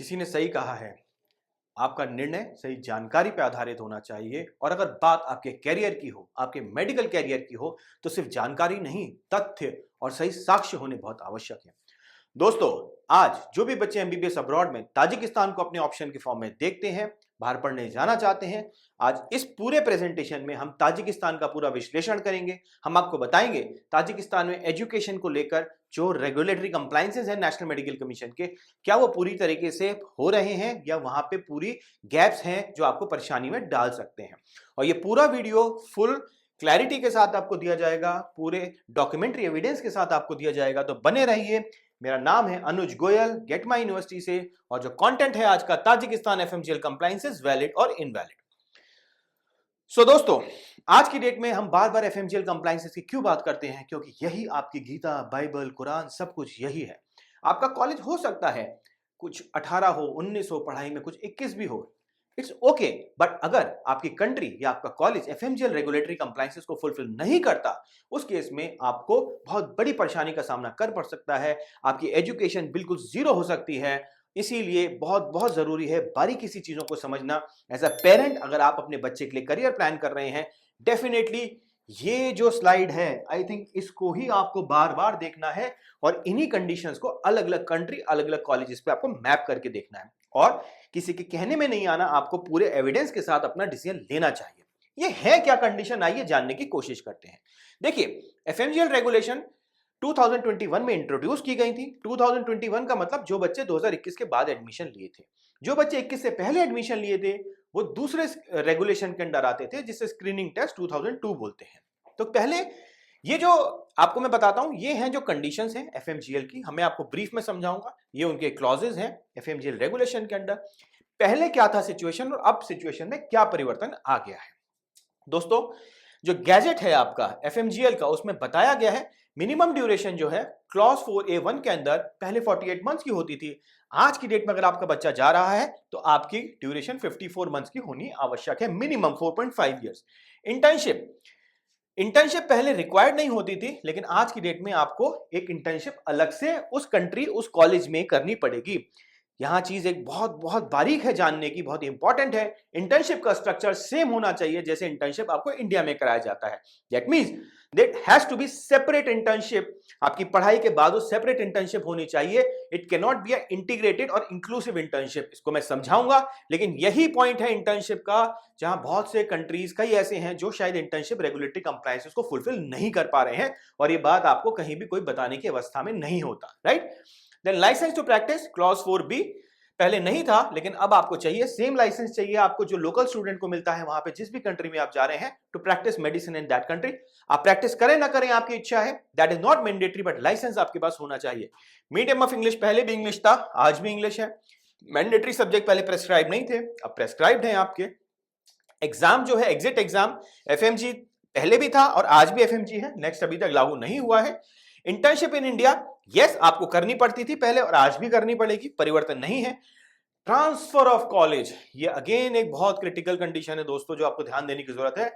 किसी ने सही कहा है, आपका निर्णय सही जानकारी पर आधारित होना चाहिए और अगर बात आपके कैरियर की हो, आपके मेडिकल कैरियर की हो, तो सिर्फ जानकारी नहीं, तथ्य और सही साक्ष्य होने बहुत आवश्यक है। दोस्तों, आज जो भी बच्चे एमबीबीएस अब्रॉड में ताजिकिस्तान को अपने ऑप्शन के फॉर्म में देखते हैं, बाहर पढ़ने जाना चाहते हैं, आज इस पूरे प्रेजेंटेशन में हम ताजिकिस्तान का पूरा विश्लेषण करेंगे। हम आपको बताएंगे ताजिकिस्तान में एजुकेशन को लेकर जो रेगुलेटरी कंप्लायंसेस हैं नेशनल मेडिकल कमीशन के, क्या वो पूरी तरीके से हो रहे हैं या वहां पे पूरी गैप्स हैं जो आपको परेशानी में डाल सकते हैं। और ये पूरा वीडियो फुल क्लैरिटी के साथ आपको दिया जाएगा, पूरे डॉक्यूमेंट्री एविडेंस के साथ आपको दिया जाएगा, तो बने रहिए। मेरा नाम है अनुज गोयल, गेट माई यूनिवर्सिटी से, और जो कंटेंट है आज का, ताजिकिस्तान एफएमजीएल कंप्लायंसेस वैलिड और इनवैलिड। सो दोस्तों, आज की डेट में हम बार बार एफएमजीएल कंप्लायंसेस की क्यों बात करते हैं? क्योंकि यही आपकी गीता, बाइबल, कुरान, सब कुछ यही है। आपका कॉलेज हो सकता है कुछ 18 हो, 19 हो, पढ़ाई में कुछ 21 भी हो, इट्स ओके, बट अगर आपकी कंट्री या आपका कॉलेज एफएमजीएल रेगुलेटरी कंप्लायंसेस को फुलफिल नहीं करता, उस केस में आपको बहुत बड़ी परेशानी का सामना कर पड़ सकता है। आपकी एजुकेशन बिल्कुल जीरो हो सकती है। इसीलिए बहुत बहुत जरूरी है बारीकी सी चीजों को समझना। एज अ पेरेंट, अगर आप अपने बच्चे के लिए करियर प्लान कर रहे हैं, डेफिनेटली ये जो स्लाइड है, आई थिंक इसको ही आपको बार बार देखना है और इन्हीं कंडीशंस को अलग अलग कंट्री, अलग अलग कॉलेजेस पे आपको मैप करके देखना है और किसी के कहने में नहीं आना, आपको पूरे एविडेंस के साथ अपना डिसीजन लेना चाहिए। ये है क्या कंडीशन, आइए जानने की कोशिश करते हैं। देखिए, एफएमजीएल रेगुलेशन 2021 में इंट्रोड्यूस की गई थी। 2021 का मतलब जो बच्चे 2021 के बाद एडमिशन लिए थे। जो बच्चे 21 से पहले एडमिशन लिए थे वो दूसरे रेगुलेशन के अंडर आते थे, जिसे स्क्रीनिंग टेस्ट 2002 बोलते हैं। तो पहले ये जो आपको मैं बताता हूं, ये हैं जो कंडीशंस हैं एफएमजीएल की, हमें आपको ब्रीफ में समझाऊंगा। ये उनके क्लॉजेज हैं एफएमजीएल रेगुलेशन के अंडर। पहले क्या था सिचुएशन और अब सिचुएशन में क्या परिवर्तन आ गया है। दोस्तों, जो गैजेट है आपका एफएमजीएल का, उसमें बताया गया है मिनिमम ड्यूरेशन जो है क्लॉज 4A1 के अंदर पहले 48 मंथ्स की होती थी। आज की डेट में अगर आपका बच्चा जा रहा है तो आपकी ड्यूरेशन 54 मंथ्स की होनी आवश्यक है, मिनिमम 4.5 इयर्स। इंटर्नशिप इंटर्नशिप पहले रिक्वायर्ड नहीं होती थी, लेकिन आज की डेट में आपको एक इंटर्नशिप अलग से उस कंट्री, उस कॉलेज में करनी पड़ेगी। यहां चीज एक बहुत बहुत बारीक है जानने की, बहुत इंपॉर्टेंट है। इंटर्नशिप का स्ट्रक्चर सेम होना चाहिए जैसे इंटर्नशिप आपको इंडिया में कराया जाता है। That means that has to be separate internship. आपकी पढ़ाई के बाद वो सेपरेट इंटर्नशिप होनी चाहिए। It can not be a integrated और इंक्लूसिव इंटर्नशिप। इसको मैं समझाऊंगा, लेकिन यही पॉइंट है इंटर्नशिप का, जहां बहुत से कंट्रीज कई ऐसे हैं जो शायद इंटर्नशिप रेगुलेटरी कंप्लायंसेस को फुलफिल नहीं कर पा रहे हैं, और ये बात आपको कहीं भी कोई बताने की अवस्था में नहीं होता, right. Then licence to practise clause 4B पहले नहीं था, लेकिन अब आपको चाहिए। सेम लाइसेंस चाहिए आपको जो लोकल स्टूडेंट को मिलता है वहां पे, जिस भी कंट्री में आप जा रहे हैं, to practise medicine in that country. आप प्रैक्टिस करें ना करें आपकी इच्छा है, that is not mandatory, but licence आपके पास होना चाहिए। मीडियम ऑफ इंग्लिश पहले भी इंग्लिश था, आज भी इंग्लिश है। मैंडेटरी सब्जेक्ट पहले प्रेस्क्राइब नहीं थे, अब प्रेस्क्राइब्ड है आपके। एग्जाम जो है एग्जिट एग्जाम, एफएमजी पहले भी था और आज भी एफएमजी है, नेक्स्ट अभी तक लागू नहीं हुआ है। इंटर्नशिप इन इंडिया, यस आपको करनी पड़ती थी पहले और आज भी करनी पड़ेगी, परिवर्तन नहीं है। ट्रांसफर ऑफ कॉलेज, ये अगेन एक बहुत क्रिटिकल कंडीशन है दोस्तों, जो आपको ध्यान देने की जरूरत है।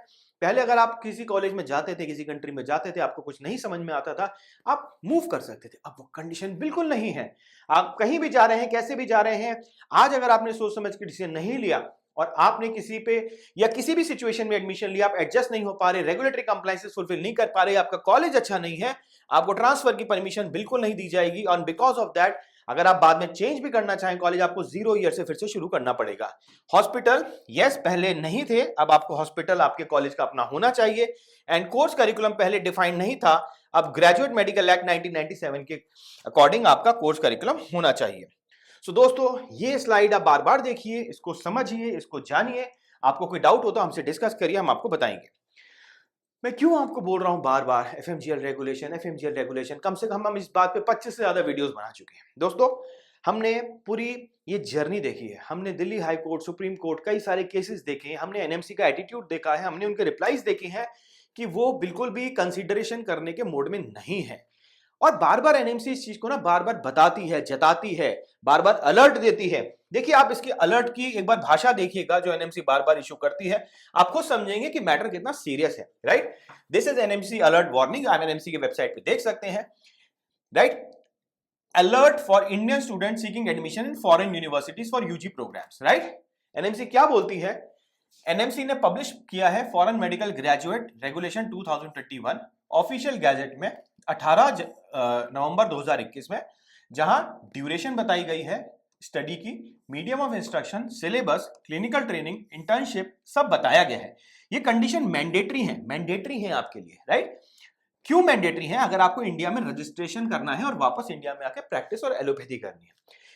पहले अगर आप किसी कॉलेज में जाते थे, किसी कंट्री में जाते थे, आपको कुछ नहीं समझ में आता था, आप मूव कर सकते थे। अब वो कंडीशन बिल्कुल नहीं है। आप कहीं भी जा रहे हैं, कैसे भी जा रहे हैं, आज अगर आपने सोच समझ के डिसीजन नहीं लिया और आपने किसी पे या किसी भी सिचुएशन में एडमिशन लिया, आप एडजस्ट नहीं हो पा रहे, रेगुलेटरी कंप्लायंसेस फुलफिल नहीं कर पा रहे, आपका कॉलेज अच्छा नहीं है, आपको ट्रांसफर की परमिशन बिल्कुल नहीं दी जाएगी। और बिकॉज ऑफ दैट, अगर आप बाद में चेंज भी करना चाहें कॉलेज, आपको 0 ईयर से फिर से शुरू करना पड़ेगा। हॉस्पिटल, यस पहले नहीं थे, अब आपको हॉस्पिटल आपके कॉलेज का अपना होना चाहिए। एंड कोर्स करिकुलम पहले डिफाइंड नहीं था, अब ग्रेजुएट मेडिकल एक्ट 1997 के अकॉर्डिंग आपका कोर्स करिकुलम होना चाहिए। सो दोस्तों, ये स्लाइड आप बार बार देखिए, इसको समझिए, इसको जानिए। आपको कोई डाउट हो तो हमसे डिस्कस करिए, हम आपको बताएंगे। मैं क्यों आपको बोल रहा हूं बार बार एफएमजीएल रेगुलेशन, एफएमजीएल रेगुलेशन? कम से कम हम इस बात पे 25 से ज्यादा वीडियोस बना चुके हैं दोस्तों। हमने पूरी ये जर्नी देखी है, हमने Delhi high court, supreme court, कई सारे केसेस देखे हैं, हमने एनएमसी का एटीट्यूड देखा है, हमने उनके रिप्लाईज देखे हैं कि वो बिल्कुल भी कंसिडरेशन करने के मोड में नहीं है। और बार बार एनएमसी इस चीज को ना बार बार बताती है, जताती है, बार बार अलर्ट देती है। देखिए, आप इसकी अलर्ट की एक बार भाषा देखिएगा जो एनएमसी बार बार इशू करती है, आप खुद समझेंगे कि मैटर कितना सीरियस है, right. This is NMC alert warning, आप एनएमसी की वेबसाइट पे देख सकते हैं, right. Alert for Indian student seeking admission in foreign universities for UG programs, right. NMC क्या बोलती है? एनएमसी ने पब्लिश किया है foreign medical graduate regulation 2021 official gazette में 18 नवंबर 2021 में, जहां ड्यूरेशन बताई गई है स्टडी की, medium of instruction, syllabus, clinical training, internship सब बताया गया है। ये कंडीशन मैंडेटरी है आपके लिए, राइट। क्यों मैंडेटरी है? अगर आपको इंडिया में रजिस्ट्रेशन करना है और वापस इंडिया में आके प्रैक्टिस और एलोपैथी करनी है।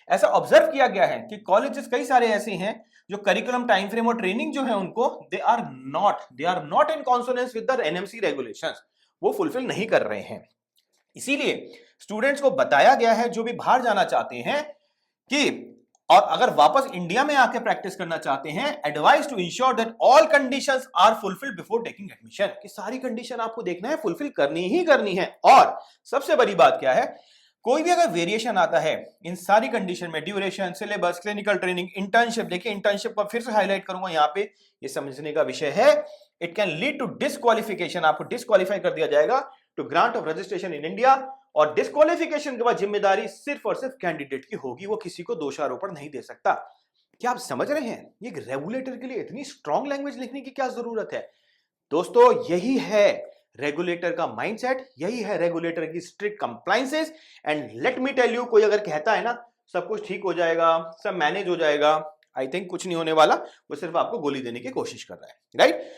ऐसा ऑब्जर्व किया गया है कि कॉलेजेस कई सारे ऐसे हैं जो करिकुलम, टाइम फ्रेम और ट्रेनिंग जो है उनको they are not in consonance with the NMC regulations, वो फुलफिल नहीं कर रहे हैं। इसीलिए स्टूडेंट्स को बताया गया है जो भी बाहर जाना चाहते हैं कि, और अगर वापस इंडिया में आके प्रैक्टिस करना चाहते हैं, advise to ensure that all conditions are fulfilled before taking admission, कि सारी कंडीशन आपको देखना है, फुलफिल करनी ही करनी है। और सबसे बड़ी बात क्या है, कोई भी अगर वेरिएशन आता है इन सारी कंडीशन में, duration, syllabus, clinical training, internship, देखिए इंटर्नशिप को फिर से हाईलाइट करूंगा यहां पे, ये समझने का विषय है, it can lead to disqualification, आपको डिस्क्वालीफाई कर दिया जाएगा to grant of registration in India. और डिस्क्वालिफिकेशन के बाद जिम्मेदारी सिर्फ और सिर्फ कैंडिडेट की होगी, वो किसी को दोषारोपण नहीं दे सकता। क्या आप समझ रहे हैं? ये रेगुलेटर के लिए इतनी स्ट्रॉन्ग लैंग्वेज लिखने की क्या जरूरत है? दोस्तों, यही है रेगुलेटर का माइंडसेट, यही है रेगुलेटर की strict compliances. And let me tell you, कोई अगर कहता है ना सब कुछ ठीक हो जाएगा, सब मैनेज हो जाएगा, आई थिंक कुछ नहीं होने वाला, वो सिर्फ आपको गोली देने की कोशिश कर रहा है, राइट।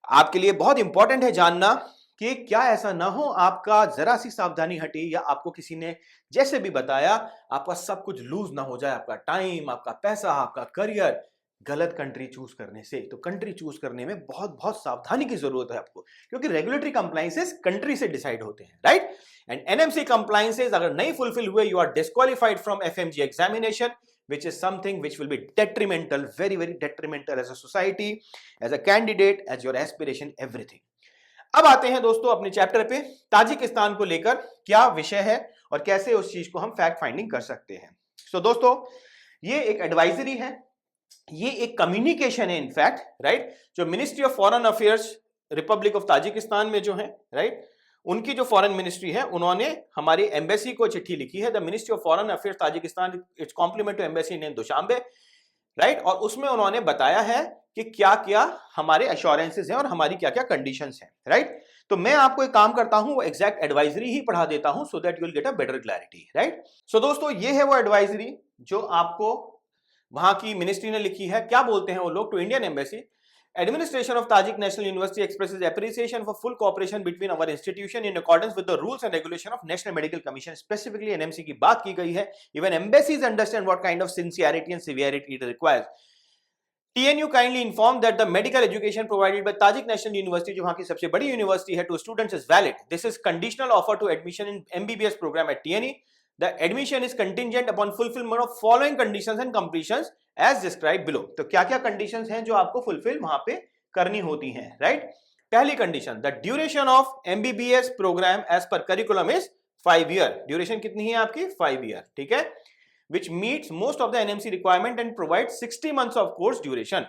आपके लिए बहुत इंपॉर्टेंट है जानना कि क्या ऐसा ना हो आपका जरा सी सावधानी हटी या आपको किसी ने जैसे भी बताया आपका सब कुछ लूज ना हो जाए, आपका टाइम, आपका पैसा, आपका करियर, गलत कंट्री चूज करने से। तो कंट्री चूज करने में बहुत बहुत सावधानी की जरूरत है आपको, क्योंकि रेगुलेटरी कंप्लायंसेस कंट्री से डिसाइड होते हैं, राइट। एंड एनएमसी कंप्लायंसेस अगर नहीं फुलफिल हुए, you are disqualified from FMG examination, which is something which will be detrimental, very very detrimental as a society, as a candidate, as your aspiration, everything. अब आते हैं दोस्तों अपने chapter पे, Tajikistan को लेकर क्या विषय है और कैसे उस चीज को हम फैक्ट फाइंडिंग कर सकते हैं। सो दोस्तों, ये एक एडवाइजरी है, ये एक कम्युनिकेशन है इनफैक्ट, राइट, जो ministry of foreign affairs Republic of Tajikistan में जो है, राइट, उनकी जो फॉरेन मिनिस्ट्री है उन्होंने हमारी एम्बेसी को चिट्ठी लिखी है, the ministry of foreign affairs Tajikistan, it's compliment to embassy in Dushanbe, right. और उसमें उन्होंने बताया है कि क्या क्या हमारे एश्योरेंसेस हैं और हमारी क्या क्या कंडीशंस हैं, राइट। तो मैं आपको एक काम करता हूं, वो एग्जैक्ट एडवाइजरी ही पढ़ा देता हूं, so that you will get a better clarity, right. So दोस्तों, ये है वो एडवाइजरी जो आपको वहां की मिनिस्ट्री ने लिखी है। क्या बोलते हैं वो लोग? To Indian embassy, Administration of Tajik National University expresses appreciation for full cooperation between our institution in accordance with the rules and regulation of National Medical Commission. Specifically NMC की बात की गई है. Even embassies understand what kind of sincerity and severity it requires. TNU kindly informed that the medical education provided by Tajik National University, जो वहाँ की सबसे बड़ी यूनिवर्सिटी है, to students is valid. This is conditional offer to admission in MBBS program at TNU. The admission is contingent upon fulfillment of following conditions and completions as described below. तो क्या क्या conditions हैं जो आपको fulfil वहां पे करनी होती हैं, राइट। पहली condition, the duration of MBBS program as per curriculum is 5 year. Duration कितनी है आपकी? 5 ईयर, ठीक है, which meets most of the NMC requirement and provides 60 months of course duration.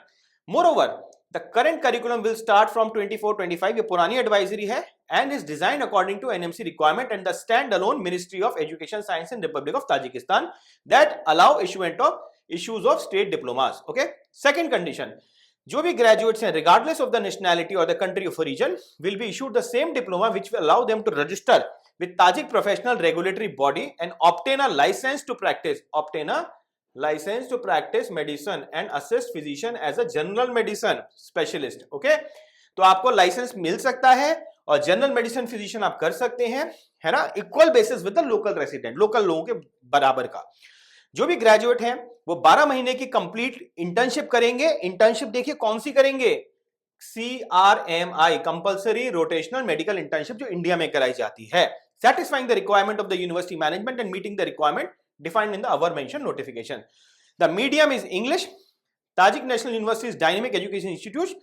Moreover, the current curriculum will start from 24-25, ये पुरानी advisory है, and is designed according to NMC requirement and the stand-alone Ministry of Education, Science and Republic of Tajikistan that allow issues of state diplomas. Okay. Second condition, जो भी graduates हैं, regardless of the nationality or the country of origin, will be issued the same diploma which will allow them to register with Tajik professional regulatory body and obtain a license to practice medicine and assist physician as a general medicine specialist. Okay, तो आपको licence मिल सकता है और general medicine physician आप कर सकते हैं, है ना, equal basis with the local resident, local लोगों के बराबर का। जो भी ग्रेजुएट हैं वो 12 महीने की कंप्लीट इंटर्नशिप करेंगे। इंटर्नशिप देखिए कौन सी करेंगे? CRMI, compulsory rotational medical internship, जो इंडिया में कराई जाती है, satisfying the requirement of the university management and meeting the requirement defined in the above mentioned notification. The medium is English. Tajik National University is dynamic education institute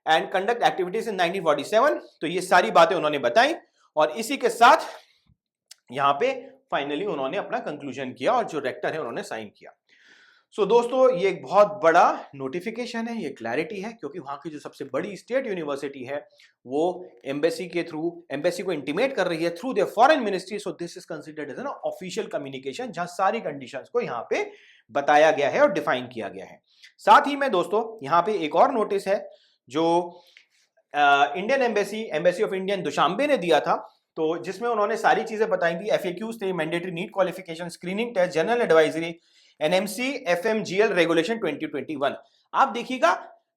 and conduct activities in 1947. तो ये सारी बातें उन्होंने बताई और इसी के साथ यहाँ पे फाइनली उन्होंने अपना कंक्लूजन किया और जो रेक्टर है उन्होंने साइन किया। सो दोस्तों ये एक बहुत बड़ा नोटिफिकेशन है, ये क्लैरिटी है, क्योंकि वहां की जो सबसे बड़ी स्टेट यूनिवर्सिटी है वो एम्बेसी के थ्रू एम्बेसी को इंटीमेट कर रही है through the foreign ministry. So this is considered as an official communication जहां सारी कंडीशंस को यहाँ पे बताया गया है और डिफाइन किया गया है। साथ ही में दोस्तों यहाँ पे एक और नोटिस है जो Indian embassy of India Dushanbe ने दिया था, तो जिसमें उन्होंने सारी चीजें बताई थी। एफएक्यूज थे, mandatory NEET qualification, screening test, general advisory, NMC FMGL regulation 2021। आप देखिएगा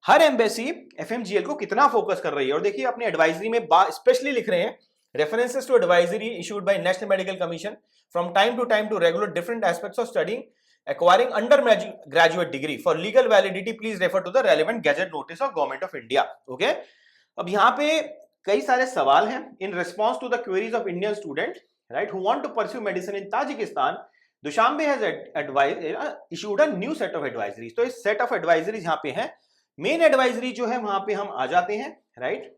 हर एम्बेसी एफएमजीएल को कितना फोकस कर रही है। और देखिए अपने एडवाइजरी में स्पेशली लिख रहे हैं references to advisory issued by national medical commission from time to regulate different aspects of studying acquiring undergraduate degree for legal validity please refer to the relevant gazette notice of government of India। okay? अब यहाँ पे कई सारे सवाल हैं। in response to the queries of Indian student right who want to pursue medicine in Tajikistan, Dushanbe has issued a new set of advisories। तो इस set of advisories यहाँ पे है। मेन एडवाइजरी जो है वहां पे हम आ जाते हैं राइट।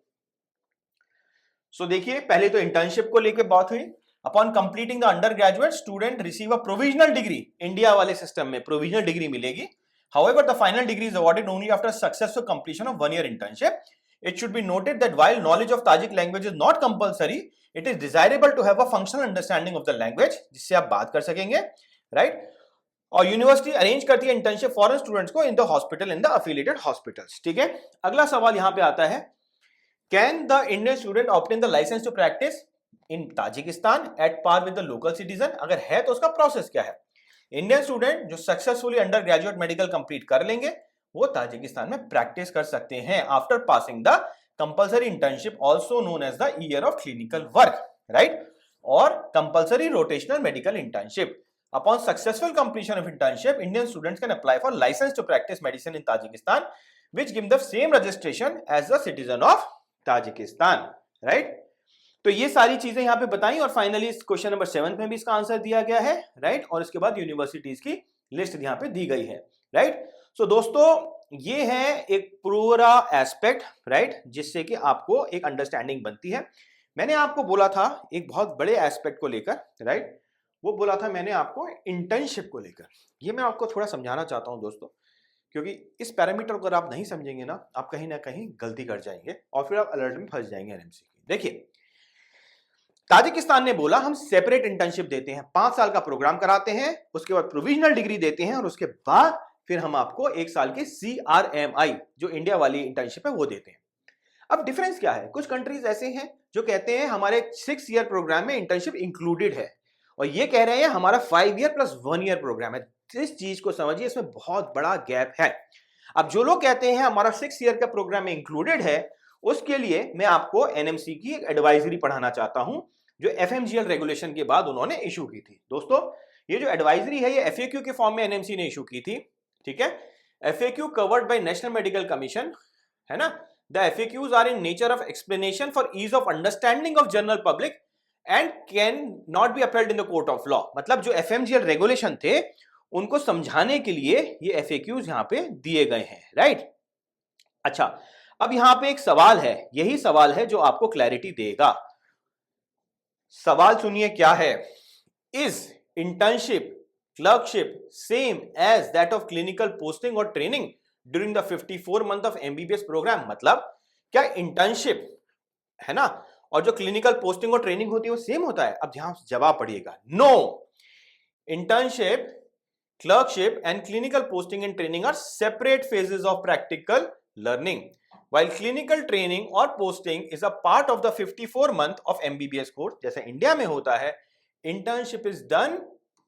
सो देखिए पहले तो इंटर्नशिप को लेकर बात हुई। Upon completing the undergraduate student receive a provisional degree. India वाले सिस्टम में प्रोविजनल डिग्री मिलेगी। However the final degree is awarded only after successful completion of 1 year internship. It should be noted that while knowledge of Tajik language is not compulsory, it is desirable to have a functional understanding of the language, जिससे आप बात कर सकेंगे right. और university arrange करती है internship foreign students को in the hospital, in the affiliated hospitals. ठीक है, अगला सवाल यहां पे आता है, can the Indian student obtain the licence to practise in Tajikistan at par with the local citizen? अगर है तो उसका प्रोसेस क्या है? इंडियन स्टूडेंट जो successfully undergraduate medical complete कर लेंगे वो ताजिकिस्तान में प्रैक्टिस कर सकते हैं after passing the compulsory internship also known as the year of clinical work right, और compulsory rotational medical internship. Upon successful completion of internship, Indian students can apply for license to practice medicine in Tajikistan, which give the same registration as a citizen of Tajikistan, right? तो ये सारी चीजें यहाँ पे बताई और finally question number 7 में भी इसका आंसर दिया गया है राइट। और इसके बाद यूनिवर्सिटीज की लिस्ट यहाँ पे दी गई है राइट। सो दोस्तों ये है एक पूरा एस्पेक्ट राइट, जिससे कि आपको एक अंडरस्टैंडिंग बनती है। मैंने आपको बोला था एक बहुत बड़े एस्पेक्ट को लेकर राइट, वो बोला था मैंने आपको इंटर्नशिप को लेकर। ये मैं आपको थोड़ा समझाना चाहता हूं दोस्तों, क्योंकि इस पैरामीटर को अगर आप नहीं समझेंगे ना आप कहीं ना कहीं गलती कर जाएंगे और फिर आप अलर्ट में फंस जाएंगे एनएमसी की। देखिए ताजिकिस्तान ने बोला हम सेपरेट इंटर्नशिप देते हैं, 5 साल का प्रोग्राम कराते हैं, उसके बाद प्रोविजनल डिग्री देते हैं और उसके बाद फिर हम आपको 1 साल की CRMI जो इंडिया वाली इंटर्नशिप है वो देते हैं। अब डिफरेंस क्या है? कुछ कंट्रीज ऐसे हैं जो कहते हैं हमारे 6 ईयर प्रोग्राम में इंटर्नशिप इंक्लूडेड है और ये कह रहे हैं हमारा 5 ईयर प्लस 1 ईयर प्रोग्राम है। इस चीज को समझिए, इसमें बहुत बड़ा गैप है। अब जो लोग कहते हैं हमारा 6 ईयर का प्रोग्राम में इंक्लूडेड है, उसके लिए मैं आपको एनएमसी की एक एडवाइजरी पढ़ाना चाहता हूं जो एफएमजीएल रेगुलेशन के बाद उन्होंने इशू की थी। दोस्तों ये जो एडवाइजरी है ये एफएक्यू के फॉर्म में एनएमसी ने इशू की थी। ठीक है, FAQ covered by national medical commission है ना। The FAQs are in nature of explanation for ease of understanding of general public and can not be upheld in the court of law. मतलब जो FMGL regulation थे उनको समझाने के लिए ये एफएक्यूज यहां पे दिए गए हैं राइट। अच्छा, अब यहां पे एक सवाल है, यही सवाल है जो आपको क्लैरिटी देगा। सवाल सुनिए क्या है, is internship clerkship same as that of clinical posting और training during the 54 month of MBBS program? मतलब क्या इंटर्नशिप है ना और जो क्लिनिकल पोस्टिंग और ट्रेनिंग होती है वो सेम होता है? अब ध्यान से जवाब पढ़िएगा, no. Internship, clerkship and clinical posting and training are separate phases of practical learning, while clinical training or posting is a part of the 54 month of MBBS course जैसे इंडिया में होता है। internship is done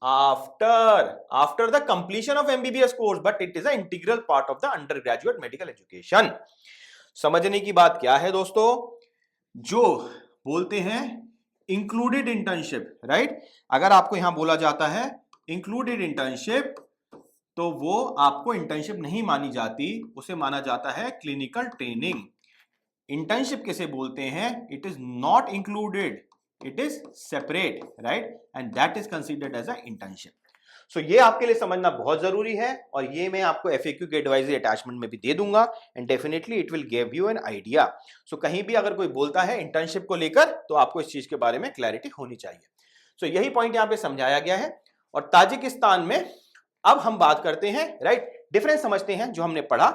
after the completion of MBBS course but it is an integral part of the undergraduate medical education। समझने की बात क्या है दोस्तों, जो बोलते हैं इंक्लूडेड इंटर्नशिप राइट, अगर आपको यहां बोला जाता है इंक्लूडेड इंटर्नशिप तो वो आपको इंटर्नशिप नहीं मानी जाती, उसे माना जाता है क्लिनिकल ट्रेनिंग। इंटर्नशिप किसे बोलते हैं? It is not included, it is separate right, and that is considered as a internship. So ये आपके लिए समझना बहुत जरूरी है और ये मैं आपको एफएक्यू के एडवाइजरी अटैचमेंट में भी दे दूंगा and definitely it will give you an idea. So कहीं भी अगर कोई बोलता है इंटर्नशिप को लेकर तो आपको इस चीज के बारे में क्लैरिटी होनी चाहिए। सो यही पॉइंट यहां पे समझाया गया है। और ताजिकिस्तान में अब हम बात करते हैं, राइट, डिफरेंस समझते हैं जो हमने पढ़ा।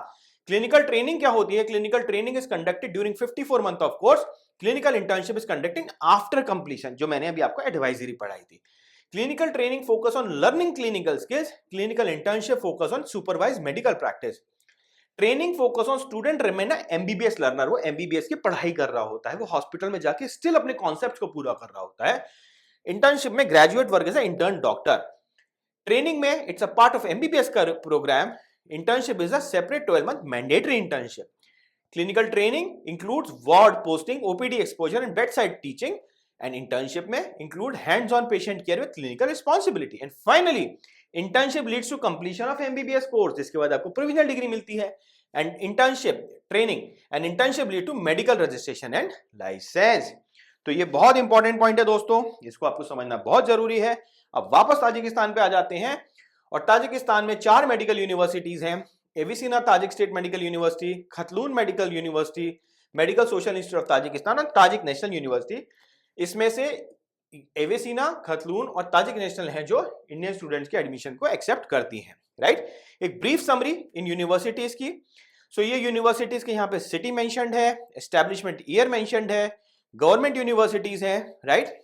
क्लिनिकल ट्रेनिंग क्या होती है? Clinical training is conducted during 54 month of course. Clinical internship is conducting after completion, जो मैंने अभी आपको एडवाइजरी पढ़ाई थी। Clinical training focus on learning clinical skills, clinical internship focus on supervise medical practice. Training focus on student remain MBBS learner, वो MBBS की पढ़ाई कर रहा होता है, वो हॉस्पिटल में जाके स्टिल अपने कॉन्सेप्ट को पूरा कर रहा होता है। इंटर्नशिप में ग्रेजुएट वर्ग इज इंटर्न डॉक्टर। ट्रेनिंग में it's a part of MBBS का program. Internship is a separate 12 month mandatory internship. Clinical training includes ward posting, OPD exposure and bedside teaching, and internship में include hands on patient care with clinical responsibility. And finally internship leads to completion of MBBS course, जिसके बाद आपको provisional degree मिलती है। And internship training and internship lead to medical registration and licence. तो ये बहुत important point है दोस्तों, इसको आपको समझना बहुत जरूरी है। अब वापस ताजिकिस्तान पे आ जाते हैं, और ताजिकिस्तान में 4 मेडिकल यूनिवर्सिटीज हैं। Avicenna Tajik State Medical University, Khatlon Medical University, Medical Social Institute of Tajikistan और ताजिक नेशनल यूनिवर्सिटी। इसमें से एविसिना, खतलून और ताजिक नेशनल हैं जो इंडियन स्टूडेंट्स के एडमिशन को एक्सेप्ट करती हैं, राइट। एक ब्रीफ समरी इन यूनिवर्सिटीज की। सो ये यूनिवर्सिटीज के यहाँ पे सिटी मेंशन्ड है, एस्टैब्लिशमेंट ईयर मेंशन्ड है, गवर्नमेंट यूनिवर्सिटीज हैं, राइट।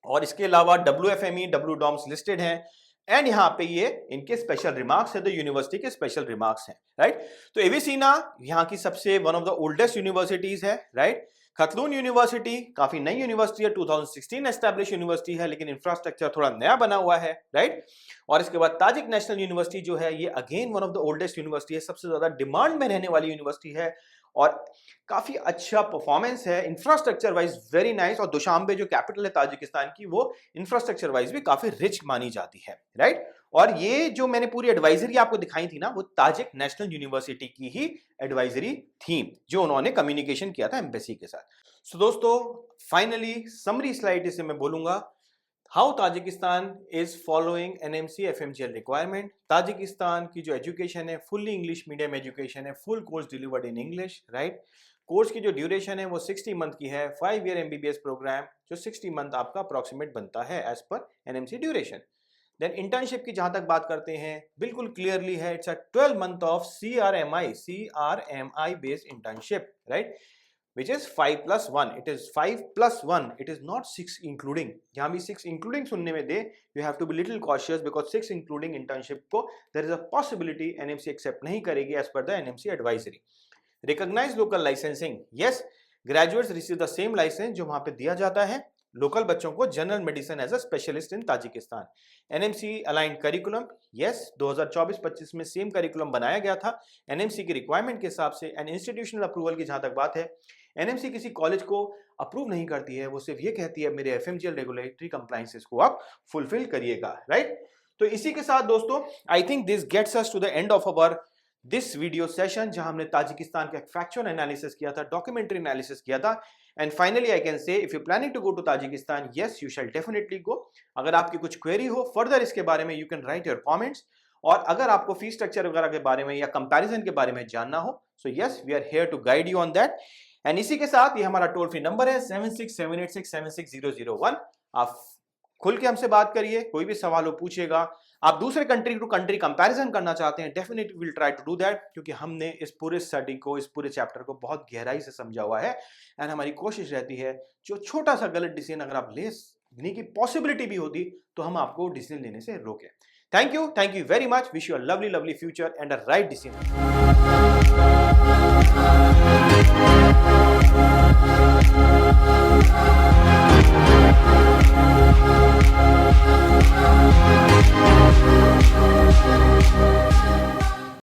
और इसके अलावा WFME, WDOMS लिस्टेड हैं, एंड यहाँ पे ये इनके स्पेशल रिमार्क्स है, तो यूनिवर्सिटी के स्पेशल रिमार्क्स हैं, राइट। तो एविसिना यहाँ की सबसे one of the oldest universities है, राइट। खतलून यूनिवर्सिटी काफी नई यूनिवर्सिटी है, 2016 एस्टैब्लिश यूनिवर्सिटी है, लेकिन इंफ्रास्ट्रक्चर थोड़ा नया बना हुआ है, राइट। और इसके बाद ताजिक नेशनल यूनिवर्सिटी जो है, ये again one of the oldest university है, सबसे ज्यादा डिमांड में रहने वाली यूनिवर्सिटी है, और काफी अच्छा परफॉर्मेंस है, इंफ्रास्ट्रक्चर वाइज वेरी नाइस। और दुशांबे जो कैपिटल है ताजिकिस्तान की, वो इंफ्रास्ट्रक्चर वाइज भी काफी रिच मानी जाती है, राइट। और ये जो मैंने पूरी एडवाइजरी आपको दिखाई थी ना, वो ताजिक नेशनल यूनिवर्सिटी की ही एडवाइजरी थी, जो उन्होंने कम्युनिकेशन किया था एम्बेसी के साथ। सो दोस्तों, फाइनली समरी स्लाइड इसे मैं बोलूंगा, how Tajikistan is following NMC FMGL requirement. Tajikistan की जो एजुकेशन है, फुल्ली इंग्लिश मीडियम एजुकेशन है, full course delivered in English, right. Course की जो ड्यूरेशन है वो 60 मंथ की है, 5 ईयर MBBS प्रोग्राम, जो 60 मंथ आपका अप्रोक्सीमेट बनता है as per NMC duration. Then internship की जहां तक बात करते हैं, बिल्कुल क्लियरली है, it's a 12 month of CRMI based internship, right, which is 5+1. It is 5+1. It is not 6 including. यहाँ भी 6 including सुनने में दे, you have to be little cautious because 6 including internship को there is a possibility NMC accept नहीं करेगी as per the NMC advisory. Recognize local licensing. Yes, graduates receive the same license जो वहाँ पे दिया जाता है लोकल बच्चों को, general medicine as a specialist in Tajikistan. NMC aligned curriculum, yes, 2024-25 में सेम करिकुलम बनाया गया था NMC की रिक्वायरमेंट के हिसाब से। एंड इंस्टीट्यूशनल अप्रूवल की जहां तक बात है, NMC किसी कॉलेज को अप्रूव नहीं करती है, वो सिर्फ ये कहती है मेरे FMGL रेगुलेटरी कंप्लायंसेस को आप फुलफिल करिएगा, राइट। तो इसी के साथ दोस्तों, I think this gets us to the end of our this video session, जहां हमने ताजिकिस्तान का फैक्चुअल एनालिसिस किया था, डॉक्यूमेंट्री एनालिसिस किया था। And finally I can say, if you planning to go to Tajikistan, yes you shall definitely go. अगर आपकी कुछ क्वेरी हो फर्दर इसके बारे में, you can write your comments. और अगर आपको फीस स्ट्रक्चर वगैरह के बारे में या कंपैरिजन के बारे में जानना हो, so yes we are here to guide you on that. And इसी के साथ ये हमारा टोल फ्री नंबर है 7678676001। आप खुल के हमसे बात करिए, कोई भी सवाल हो पूछिएगा। आप दूसरे कंट्री टू कंट्री कंपैरिजन करना चाहते हैं, definitely will try to do that, क्योंकि हमने इस पूरे स्टडी को, इस पूरे चैप्टर को बहुत गहराई से समझा हुआ है। एंड हमारी कोशिश रहती है जो छोटा सा गलत डिसीजन अगर आप लेने की पॉसिबिलिटी भी होती, तो हम आपको डिसीजन लेने से रोकें। Thank you very much, wish you a lovely future and a right decision.